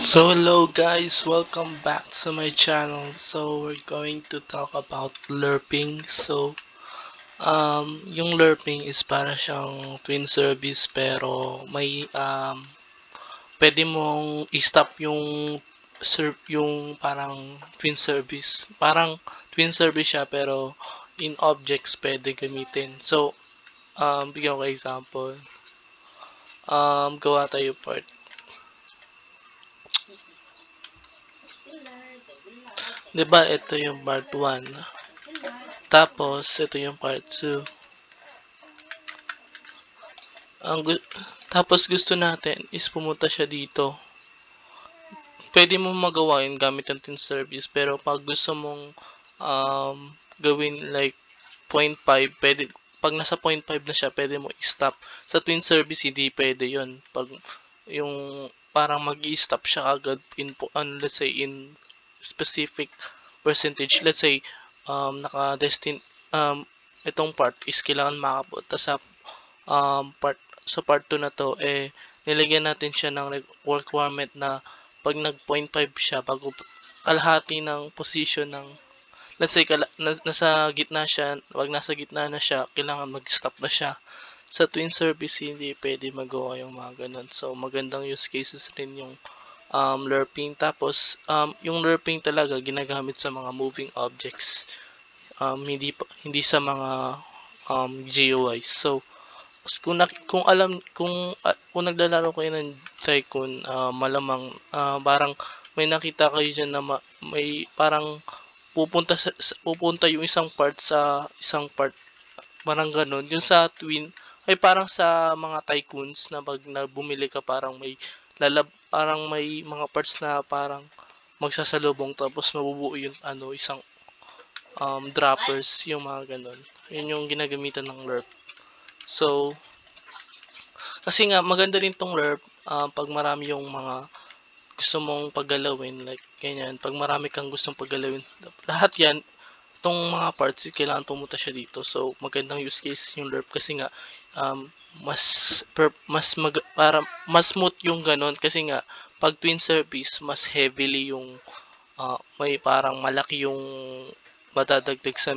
So hello guys, welcome back to my channel. So we're going to talk about lerping. Yung lerping is para siyang twin service pero may pwede mong i-stop yung parang twin service. Parang twin service siya pero in objects pwede gamitin. So bigyan ko example. Gawa tayo part. 'Di ba ito yung part 1. Tapos ito yung part 2. Ang tapos gusto natin is pumunta siya dito. Pwede mo magawa yun gamit ang tin service pero pag gusto mong gawin like 0.5, pwede pag nasa 0.5 na siya, pwede mo i-stop. Sa twin service hindi pwede yun. Pag yung parang magi-stop siya agad in let's say in specific percentage. Let's say naka-destin itong part is kailangan makapunta sa part 2 na to, nilagyan natin siya ng requirement na pag nag 0.5 siya, bago kalahati ng position ng, let's say, nasa gitna siya, pag nasa gitna na siya, kailangan mag-stop na siya. Sa twin service, hindi pwede magawa yung mga ganun. So, magandang use cases rin yung lerping. Tapos, yung lerping talaga ginagamit sa mga moving objects. Hindi sa mga GUIs. So, kung naglalaro kayo ng Tycoon, malamang parang may nakita kayo diyan na may parang pupunta yung isang part sa isang part, parang ganun. Yung sa Twin ay parang sa mga Tycoons na pag bumili ka, parang may mga parts na parang magsasalubong, tapos mabubuo yung isang droppers, yung mga ganun. Yun yung ginagamitan ng lerp. So, kasi nga maganda rin tong lerp pag marami yung mga gusto mong paggalawin, like ganyan. Pag marami kang gustong paggalawin, lahat yan, itong mga parts, kailangan pumunta siya dito. So, magandang use case yung lerp kasi nga mas smooth yung ganon, kasi nga pag twin service, mas heavily yung may parang malaki yung madadagdag sa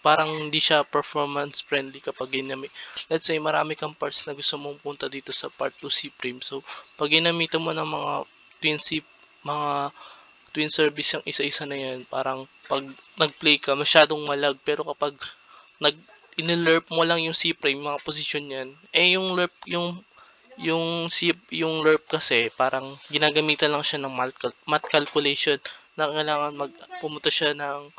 parang hindi siya performance friendly kapag ginamit. Let's say marami kang parts na gusto mong punta dito sa part 2 C-frame. So pag ginamitan mo ng mga twin service yung isa-isa na yan, parang pag nag-play ka masyadong malag, pero kapag nag inilerp mo lang yung C-frame, mga position yan, yung lerp yung lerp kasi parang ginagamitan lang siya ng math calculation, na kailangan pumunta siya ng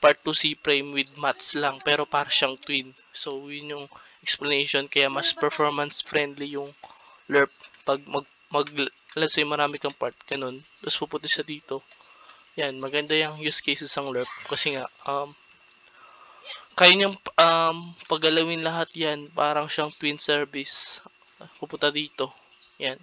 part 2 C-frame with maths lang, pero para siyang twin. So yun yung explanation kaya mas performance friendly yung lerp. Pag let's say marami kang part ganun, tapos pupunta siya dito, yan, maganda yung use cases ng lerp kasi nga kaya niyang paggalawin lahat yan, parang siyang twin service. Pupunta dito, yan.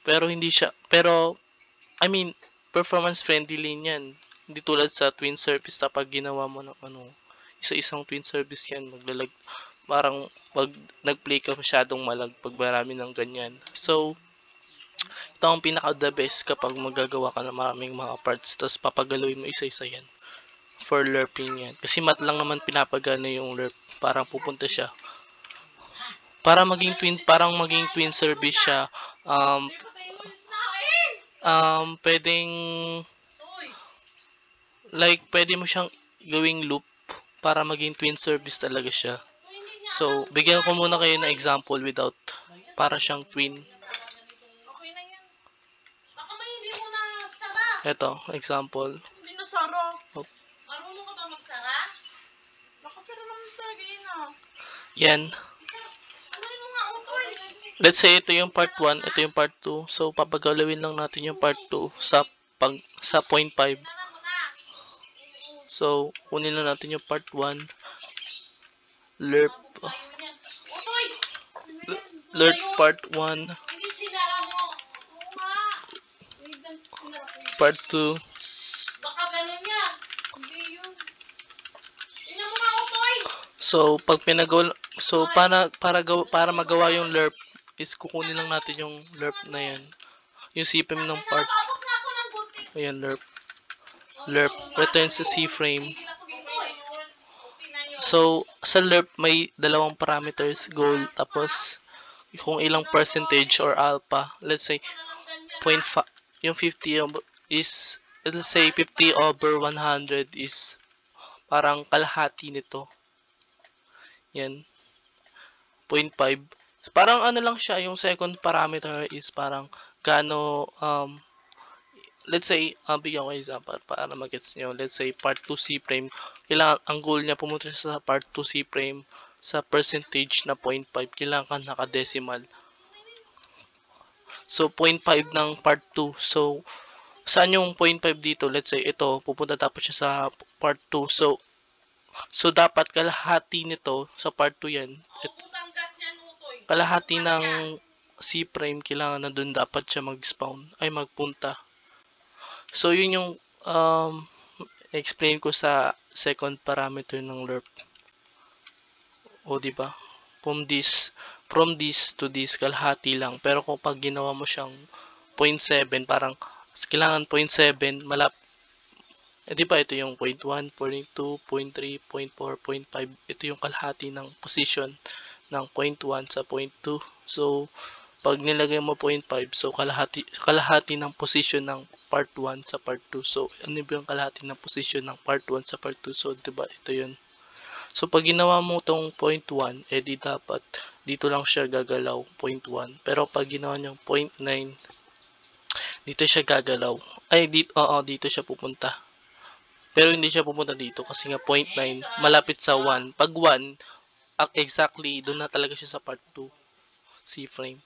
Pero I mean, performance friendly din yan. Hindi tulad sa twin service na pag ginawa mo ng isa-isang twin service yan, parang pag nag-play ka masyadong malag pag marami ng ganyan. So, ito ang pinaka the best kapag magagawa ka ng maraming mga parts, tapos papagalawin mo isa-isa yan. For lerping yan. Kasi mat lang naman pinapagana yung lerp. Parang pupunta siya. Parang maging twin service siya. Pwedeng pwede mo siyang gawing loop para maging twin service talaga siya. So, bigyan ko muna kayo ng example without, para siyang twin. Ito, example. Hindi na sara. Oh. Marunong ka ba magsara? Nakapira naman talaga yun ah. Yan. Ano mo nga utoy? Let's say ito yung part 1, ito yung part 2. So, papagalawin lang natin yung part 2 sa 0.5. So, kunin na natin yung part 1. Lerp. Lerp part 1. Hindi sinara mo. Oo nga. Part 2. Baka ganun yan. Hindi yun. Tingnan mo nga utoy. So, para magawa yung lerp is kukunin lang natin yung lerp na yan. yung C-frame ng part. Nakapapos na ako ng buntik. Ayan, lerp returns to C-frame. Tigil ako dito eh. Okay na yun. So, sa lerp may dalawang parameters, goal, tapos kung ilang percentage or alpha. Let's say, 0.5, yung 50 is, let's say, 50 over 100 is parang kalahati nito. Yan, 0.5. Parang ano lang siya, yung second parameter is parang gaano, let's say, bigyan ko example para mag-gets nyo. Let's say, part 2 C-frame. Kailangan, ang goal niya pumunta siya sa part 2 C-frame sa percentage na 0.5. Kailangan naka-decimal. So, 0.5 ng part 2. So, saan yung 0.5 dito? Let's say, ito, pupunta dapat siya sa part 2. So dapat kalahati nito sa part 2 yan. Ubusang gas niyan, Utoy. Kalahati ng C-frame, kailangan na dun dapat siya mag-spawn, ay magpunta. So, yun yung explain ko sa second parameter ng lerp. O, diba? From this to this, kalahati lang. Pero kung pag ginawa mo siyang 0.7, parang kailangan 0.7, di ba ito yung 0.1, 0.2, 0.3, 0.4, 0.5. Ito yung kalahati ng position ng 0.1 sa 0.2. So, pag nilagay mo 0.5, so kalahati ng position ng part 1 sa part 2. So, ano ba yung kalahati ng position ng part 1 sa part 2? So, diba, ito yun. So, pag ginawa mo tong 0.1, di dapat dito lang siya gagalaw, 0.1. Pero pag ginawa niyang 0.9, dito siya gagalaw. Ay, dito siya pupunta. Pero hindi siya pupunta dito kasi nga 0.9, malapit sa 1. Pag 1, exactly, doon na talaga siya sa part 2, C-frame.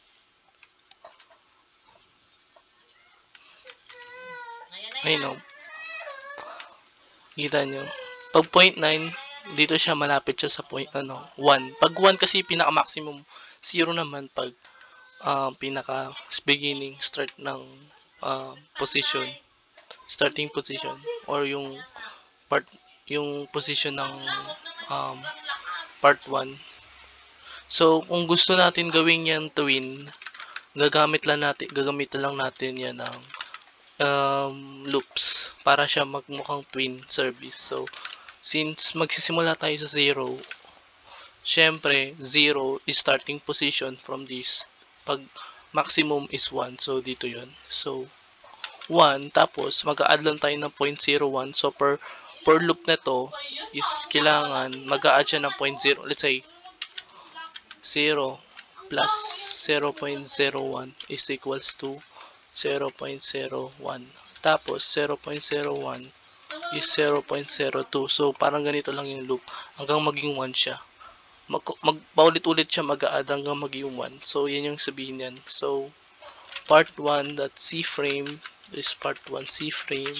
Ayun o. Kita nyo. Pag 0.9, dito siya malapit siya sa 1. Pag 1 kasi pinaka-maximum, 0 naman pag pinaka-beginning, start ng position. Starting position. Or yung position ng part 1. So, kung gusto natin gawin yan twin, gagamitan lang natin yan ng loops para siya magmukhang twin service. So, since magsisimula tayo sa 0, syempre 0 is starting position from this. Pag maximum is 1, so dito yon. So, 1, tapos mag-a-add lang tayo ng 0.01. So, per loop na to is kailangan mag-a-add siya ng 0.0. Let's say, 0 plus 0.01 is equals to 0.01. Tapos, 0.01 is 0.02. So, parang ganito lang yung loop hanggang maging 1 siya. Paulit-ulit siya mag-a-add hanggang maging 1. So, yan yung sabihin yan. So, part 1 that C-frame is part 1 C-frame.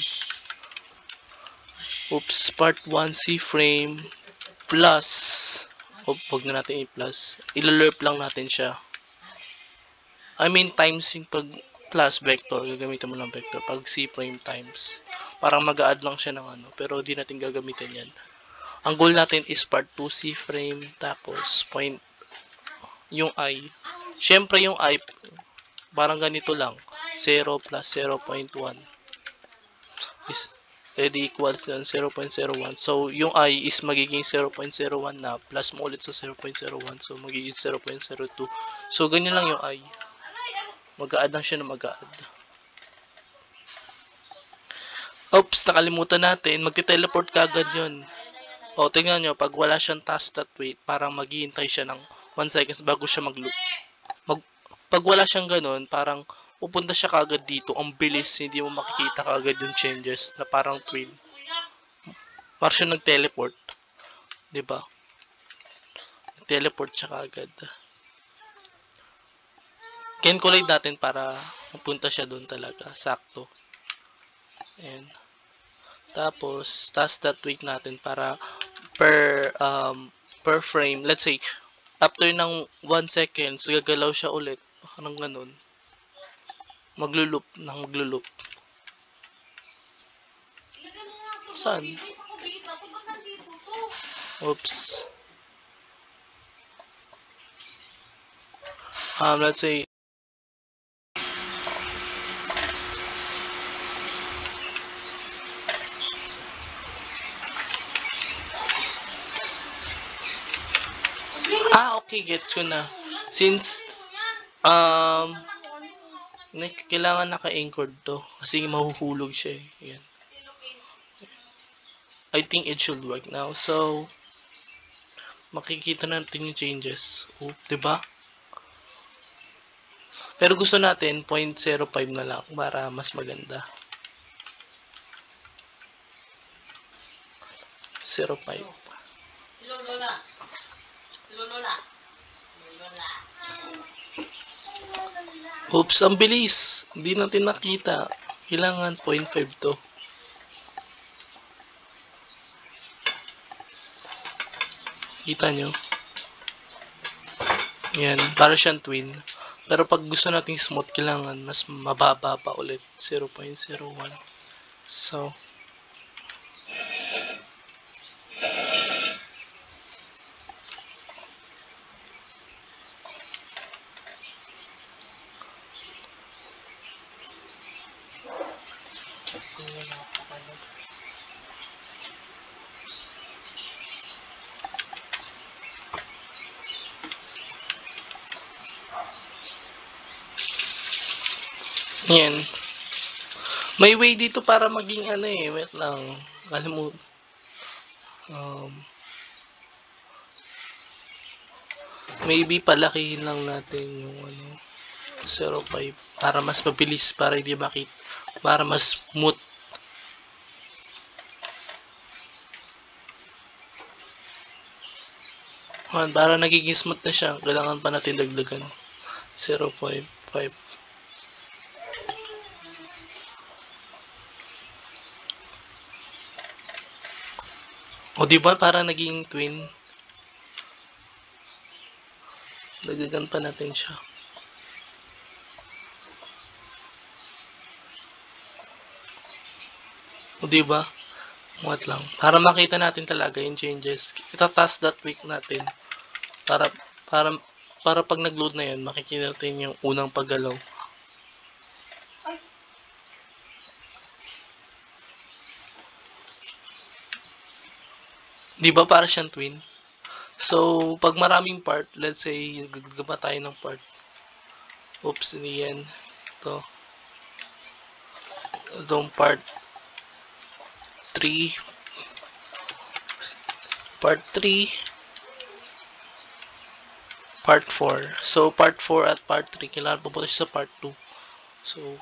Oops, part 1 C-frame plus, wag na natin i-plus. Ilalurp lang natin siya. I mean, times yung pag plus vector, gagamitin mo ng vector. Pag C-frame times, parang mag-a-add lang siya ng ano, pero di natin gagamitin yan. Ang goal natin is part 2 C-frame, tapos yung I. Syempre yung I, parang ganito lang. 0 plus 0.1 is equals 0.01. So, yung I is magiging 0.01 na, plus mo ulit sa 0.01. So, magiging 0.02. So, ganyan lang yung I. Mag-a-add lang siya na mag-a-add. Oops, nakalimutan natin. Magte-teleport ka agad yun. O, tingnan nyo, pag wala siyang task that wait, parang maghihintay siya ng 1 seconds bago siya mag-loop. Pag wala siyang ganun, parang pupunta siya kagad dito. Ang bilis, hindi mo makikita kagad yung changes na parang twin. Parang siya nag-teleport. Diba? Teleport siya kagad. Calculate natin para pupunta siya doon talaga. Sakto. Ayan. Tapos, task that wait natin para per frame. Let's say, after ng 1 seconds, gagalaw siya ulit. Parang ganun. Magluloop. Saan? Oops. Let's say, okay, gets ko na. Since, kailangan naka-anchored to. Kasi mahuhulog siya eh. Yan. I think it should work now. So, makikita natin yung changes. Oh, diba? Pero gusto natin 0.05 na lang para mas maganda. 0.5. Lola. Oops, ang bilis. Hindi natin nakita. Kailangan 0.5 to. Kita nyo? Yan, para siyang twin. Pero pag gusto natin smooth, kailangan mas mababa pa ulit. 0.01. So, yan. May way dito para maging ano eh. Wait lang. Alam mo. Maybe palakihin lang natin yung ano. 0.5. Para mas mabilis. Para hindi makita. Para mas smooth. Para nagiging smooth na siya. Kailangan pa natin dagdagan. 0.5. O diba para naging twin? Dagdagan pa natin siya. O diba? What lang. Para makita natin talaga yung changes. Ita-task that week natin. Para pag nag-load na yun, makikita natin yung unang paggalaw. Di ba para siyang twin? So, pag maraming part, let's say, gagaba tayo ng part. Oops, hindi yan. Ito. Itong part 3. Part 3. Part 4. So, part 4 at part 3, kailangan pupunta siya sa part 2. So,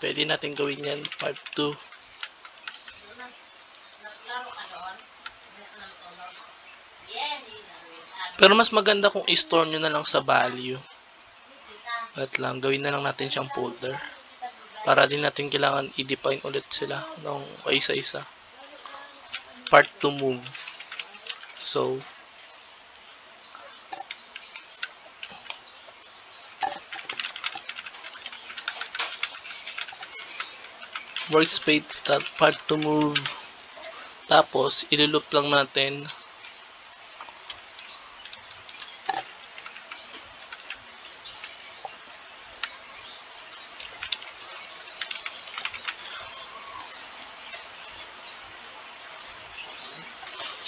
pwede natin gawin yan, part 2. Pero mas maganda kung i-store nyo na lang sa value. At lang, gawin na lang natin siyang folder. Para din natin kailangan i-define ulit sila ng isa-isa. Part to move. So, workspace start part to move. Tapos, ilulup lang natin.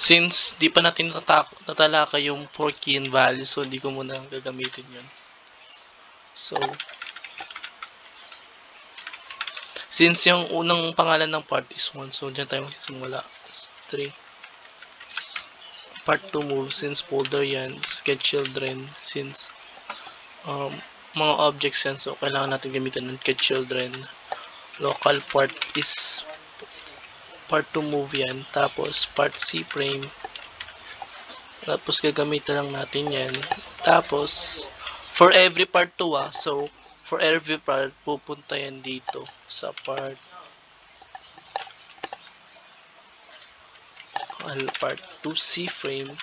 Since di pa natin natalaka yung 4 key and value, so di ko muna gagamitin yun. So, since yung unang pangalan ng part is 1, so dyan tayo magsisimula. 3. Part to move, since folder yan. Get children, since mga objects yan, so kailangan natin gamitin ng get children. Local part is part to move yan. Tapos, part C frame. Tapos, gagamitin lang natin yan. Tapos, for every part 2 so, for every part, pupunta yan dito sa part part 2 C frame.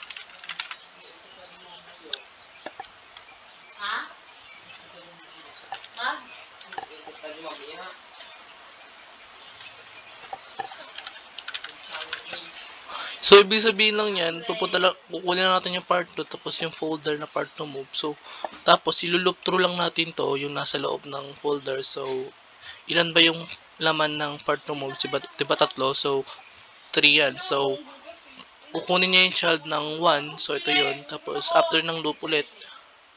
So, ibig sabihin lang yan, kukunin natin yung part 2, tapos yung folder na part to move. So, tapos, ilulup through lang natin to, yung nasa loob ng folder. So, ilan ba yung laman ng part to move? Diba 3? So, 3 yan. So, kukunin niya yung child ng 1. So, ito yun. Tapos, after ng loop ulit,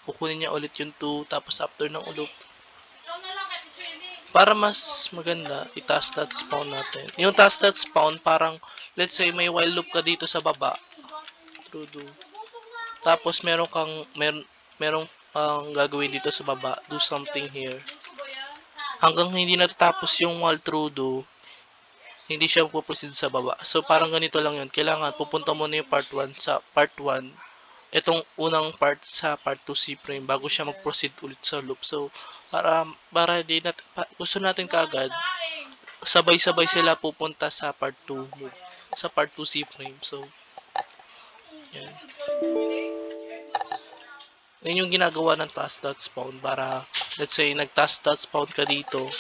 kukunin niya ulit yung 2. Tapos, after ng loop, Ikaw na lang, Ate Shirley. para mas maganda, i-task that spawn natin. Yung task that spawn, parang, let's say, may while loop ka dito sa baba. True do. Tapos, merong gagawin dito sa baba. Do something here. Hanggang hindi natatapos yung while true do, hindi siya magpo-proceed sa baba. So, parang ganito lang yun. Kailangan, pupunta muna yung part 1 sa part 1. Itong unang part sa part 2 C-frame bago siya mag-proceed ulit sa loop. So, para di gusto natin kaagad, sabay-sabay sila pupunta sa part 2 move. Sa part 2 C-frame. So, yan. Yun yung ginagawa ng task dot spawn para, let's say, nag-task dot spawn ka dito.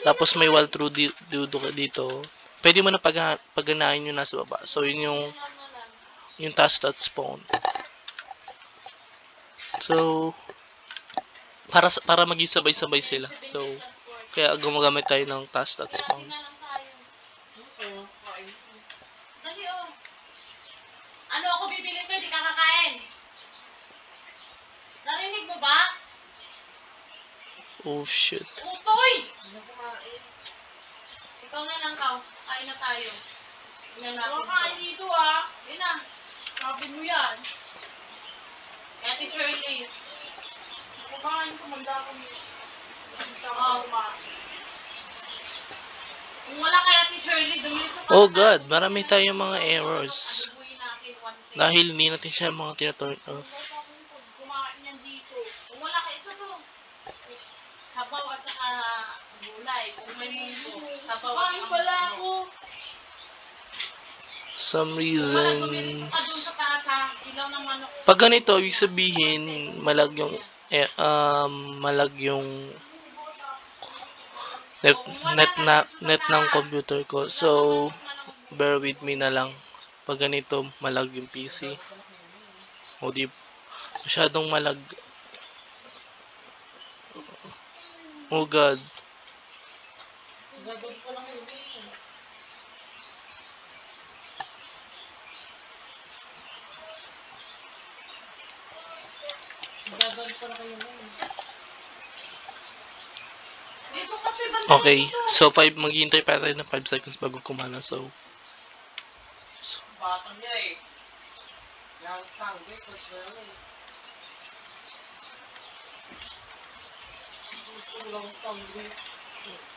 Tapos may while true dito. Pwede mo na pagganahin yung nasa baba. So, yun yung task dot spawn. So, para maging sabay-sabay sila. So, kaya gumagamit tayo ng task dot spawn. Dali oh. Ano ako bibili ko, hindi ka kakain. Narinig mo ba? Oh, shit. Utoy! Ikaw na lang, Kaw. Kain na tayo. Tingnan natin. Kain dito ah. Yun na. Sabi mo yan. Ate Shirley. Kumain ko, manda ko niyo. Kung wala kay Ate Shirley, dumito ka. Oh god, marami tayong mga errors. Dahil hindi natin siya mga tina-turn off. Kumain yan dito. Kung wala kay isa to. Sabaw at saka gulay. Kung may mundo. Sabaw at saka pala ako. Some reason. Ka doon sa taas ha. Ilaw ng manok. Pag ganito, ibig sabihin, malag yung net ng computer ko. So, bear with me na lang. Pag ganito, malag yung PC. O di, masyadong malag. Oh god. Okay, so maghihintay pa tayo ng 5 seconds bago kumana. So, Batang niya eh. Yang sanggup ko siya eh.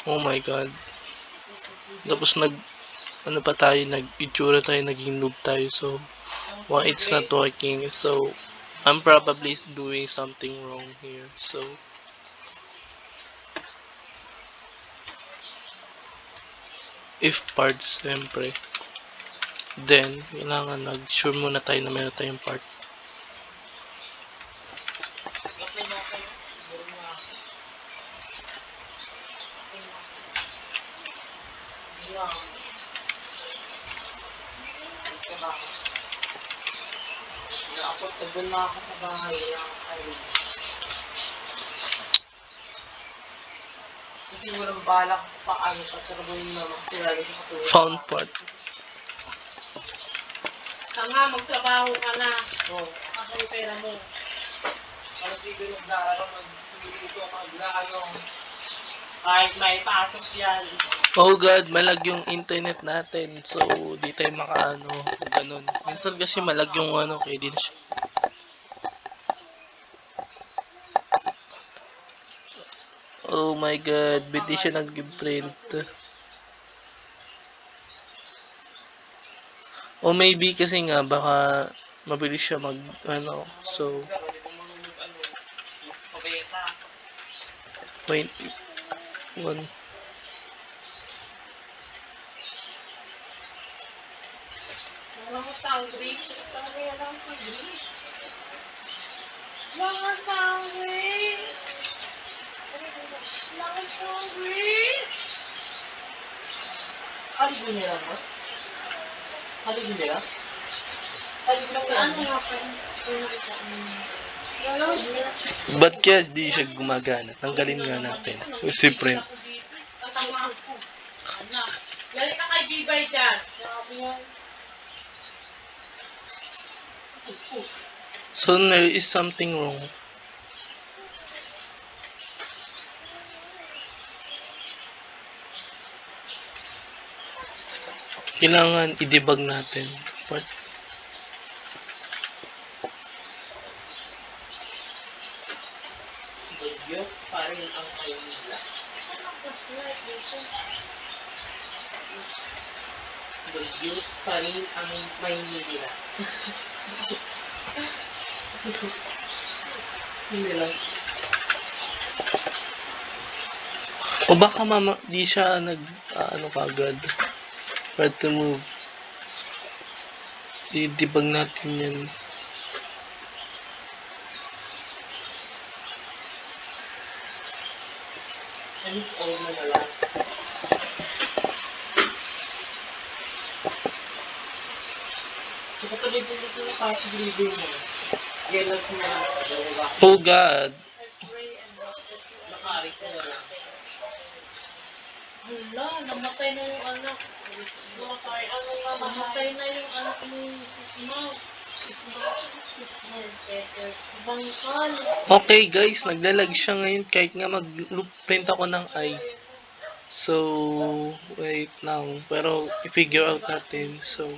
oh my god. Tapos nag-itsura tayo, naging noob tayo. So, why it's not working? So, I'm probably doing something wrong here. So, if parts, siyempre. Then, kailangan nag-sure muna tayo na meron tayong part. Doon na ako sa bahay lang ay. Kasi walang balak paano patrabuhin na magsilali sa katulad. Found part. Tanga, magtrabaho ka na. Oo. Ako yung pera mo. Para dito naglalaro, magluluto, maglaro. Kahit may pasok yan. Oh god, malag yung internet natin. So, di tayo makaano, ganun. Minsan kasi malag yung kaya din siya. Oh my god, ba't di siya nag-print? O maybe kasi nga, baka mabilis siya so, wait, one. Mga sandwich. Mga sandwich. Mga sandwich. Mga sandwich. Haligin nila mo? Haligin nila? Haligin nila? Ano nga pa yun? Ba't kaya di siya gumagana? Tanggalin nga natin. Kasi print. Lali ka kay G-Bay dyan. Sabi yan. So there is something wrong. Kailangan i-debug natin. Part. Bagyo pa rin ang Maynila. Bagyo pa rin ang Maynila. Hindi lang. O baka mama, di siya ano kagad. Part to move. I-debug natin yan. Alis all na lang. So, katuloy din dito na possibility mo. Yan lang sila. Oh God. Nakaarik ko na lang. Hala, namatay na yung anak. Namatay na yung anak ni Ismael. Bangkal. Okay guys, naglalag siya ngayon kahit nga mag-print ako ng I. So, wait lang. Pero, i-figure out natin. So,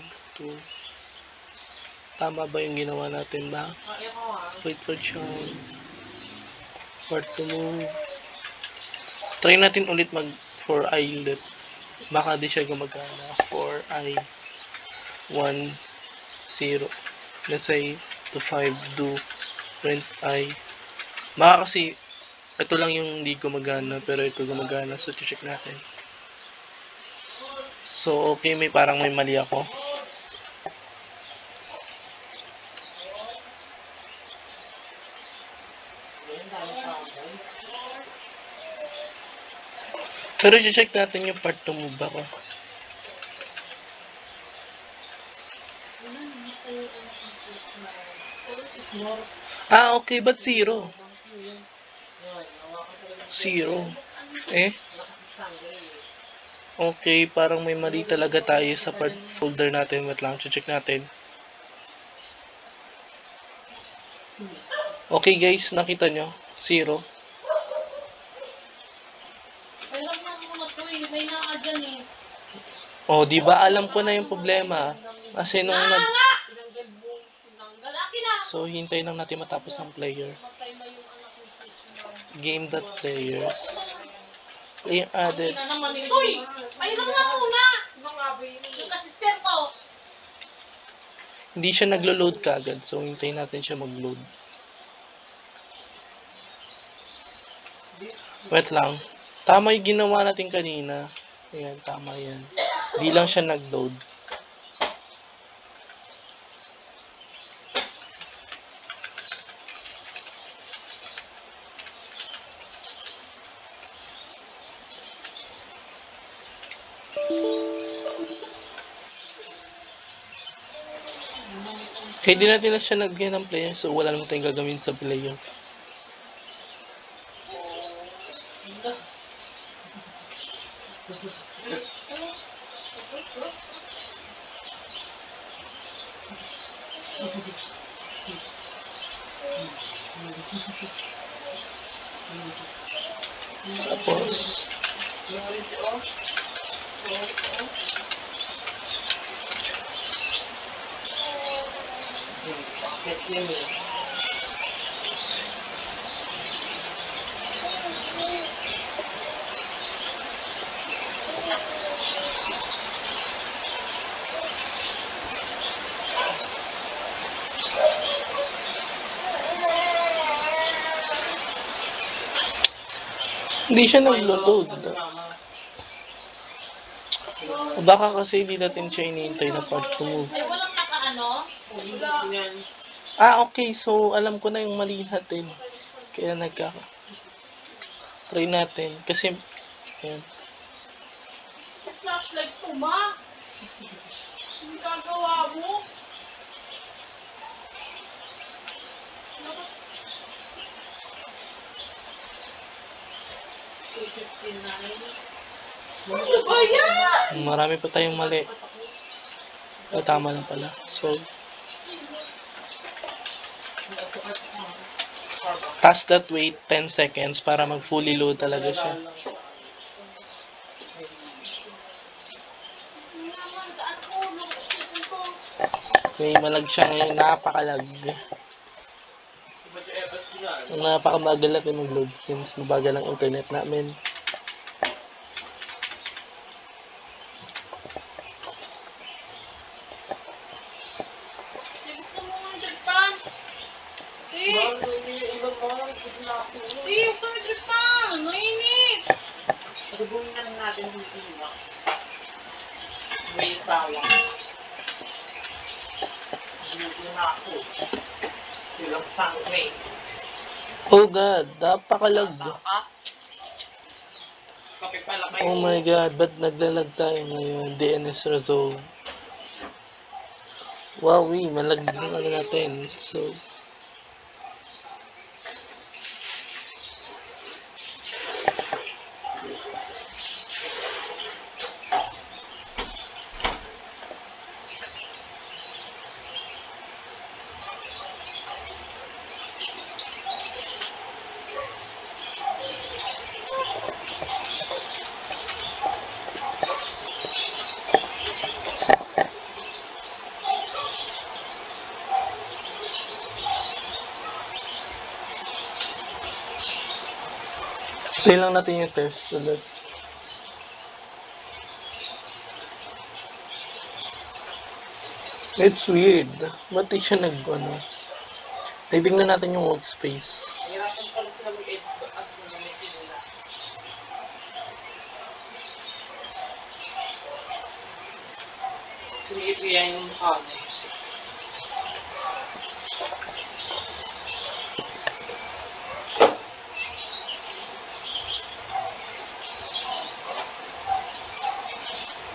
tama ba yung ginawa natin ba? Wait for Sean. Part to move. Try natin ulit mag for I ulit. Baka di siya gumagana. For I 1 0. Let's say to 5 do print I. Baka kasi ito lang yung hindi gumagana pero ito gumagana. So check natin. So okay, parang may mali ako. Pero check natin yung part to move ako. Ah, okay, but 0? 0. Eh? Okay, parang may mali talaga tayo sa part folder natin. Wait lang, check natin. Okay guys, nakita nyo? 0. Alam na muna to eh. May naa dyan eh. Oh, di ba alam ko na yung problema? Kasi nung So, hintay lang natin matapos ang player. Game.players. Player added. Ina naman ito eh. Painom na muna. Yung assistant ko. Hindi siya naglo-load kagad. So, hintayin natin siya mag-load. Wait lang. Tama yung ginawa natin kanina. Ayan, tama yan. Hindi lang siya nag-load. Kaya di natin na siya nagyan ng player. So, wala naman tayong gagawin sa player. Tapos, hindi siya naglo-load. Baka kasi hindi natin siya inihintay na part to move. Ay, walang nakaano? Ah, okay. So, alam ko na yung mali natin. Kaya try natin. Kasi, ayan. Flashlight to, ma. Ang gagawa mo? Ano ba yan? Marami pa tayong mali. Tama lang pala. So, task that wait 10 seconds para mag fully load talaga siya. Okay, malag siya ngayon. Napakalag. Napakamagal natin mag-load since mabagal ang internet namin. Pagbuhin na lang natin yung iwa. May bawang. Hindi na ako. Silang sangre. Oh god, napakalag. Kape pala kayo. Oh my god, ba't naglalag tayo ngayon? DNS resolve. Wow, malag yung ano natin. So, play lang natin yung test ulit. It's weird. Ba't di siya ano? Tignan natin yung workspace. Hirapan pala sila mag-edit as na gamitin nila. Sinipiyan yung mukha mo.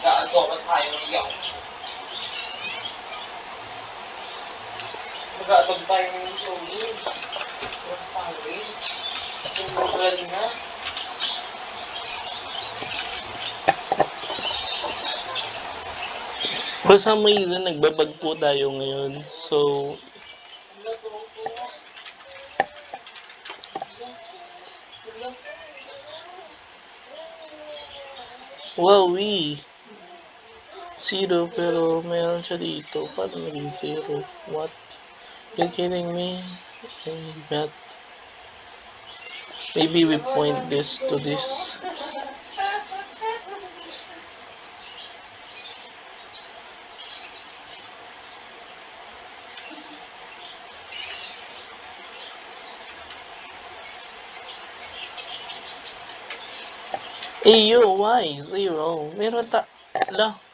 Gaagawa tayo ng yaw. Mag-aabag tayo ng showroom. Yung pangin. Yung mobile na. For some reason, nagbabag po tayo ngayon. So, wow, 0 pero meron siya dito. Paano naging 0? What? You're kidding me? Oh my god. Maybe we point this to this. Yo, why? 0. Meron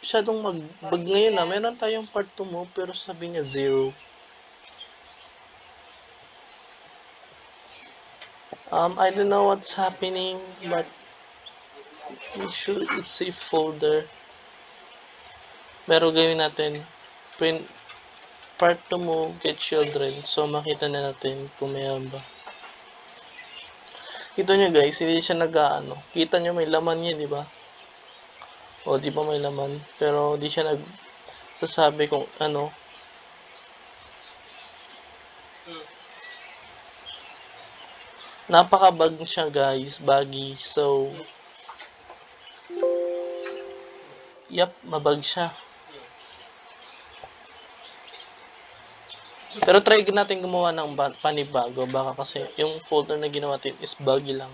masyadong mag-bug ngayon na. Meron tayong part 2 mo, pero sabi niya 0. I don't know what's happening, but make sure it's a folder. Pero gawin natin, print part 2 mo, get children. So, makita na natin kung mayroon ba. Kita nyo guys, hindi siya nag-ano. Kita nyo may laman niya, di ba? O, di ba may laman? Pero, di siya nagsasabi kung ano. Napaka-bug siya guys, buggy. So, yep, mabug siya. Pero try natin gumawa ng panibago. Baka kasi yung folder na ginawa natin is buggy lang.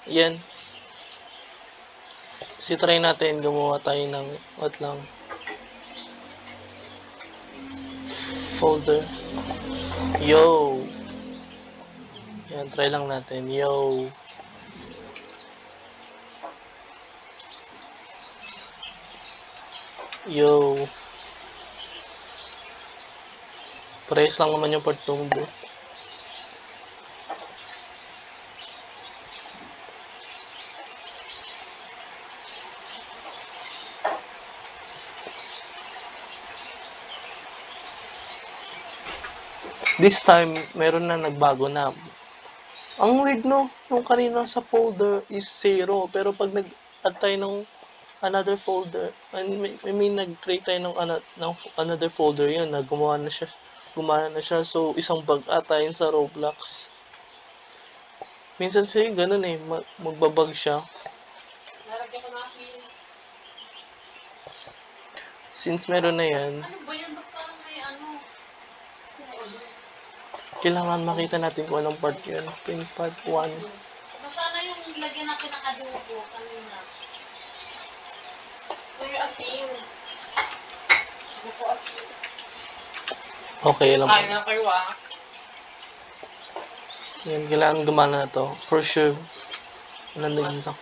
Yan. Kasi try natin gumawa tayo ng what lang. Folder. Yo. Yan, try lang natin. Yo. Yo. Parehas lang naman yung part 2 bro. This time, meron na nagbago na. Ang weird no, yung kanina sa folder is 0, pero pag nag-add tayo ng another folder, I mean nag-create tayo ng another folder yun, na gumana na siya, so isang bug ata yun sa Roblox. Minsan sa'yo ganun eh, magbabag siya. Nalagyan ko na kasi yung Since meron na yan, Ano ba yan? Ba't parang may ano? kailangan makita natin kung anong part yun. Pin part 1. Basta na yung lagyan na pinakadugo kanina. ito yung asin. Ano po asin? Okay lang. Kain na kayo ah. Yan, kailangan gumana na to. For sure. Nandun lang. Ano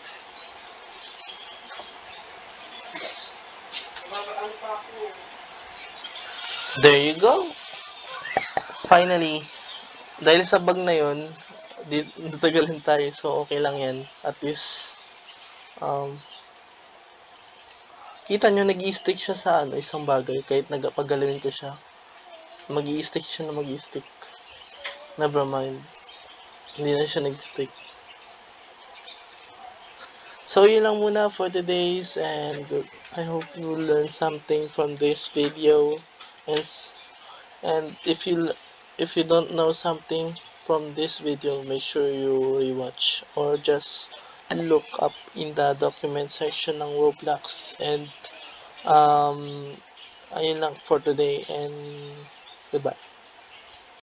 pa ako? There you go. Finally, dahil sa bug na yun, natagalan tayo. So, okay lang yan. At least, kita nyo, nag-i-stick siya sa isang bagay. Kahit nagpagalawin ko siya. Mag-i-stick siya na mag-i-stick. Never mind. Hindi na siya nag-stick. So, yun lang muna for today's, and I hope you learned something from this video. And if you don't know something from this video, make sure you rewatch or just look up in the document section ng Roblox. And ayun lang for today, and goodbye.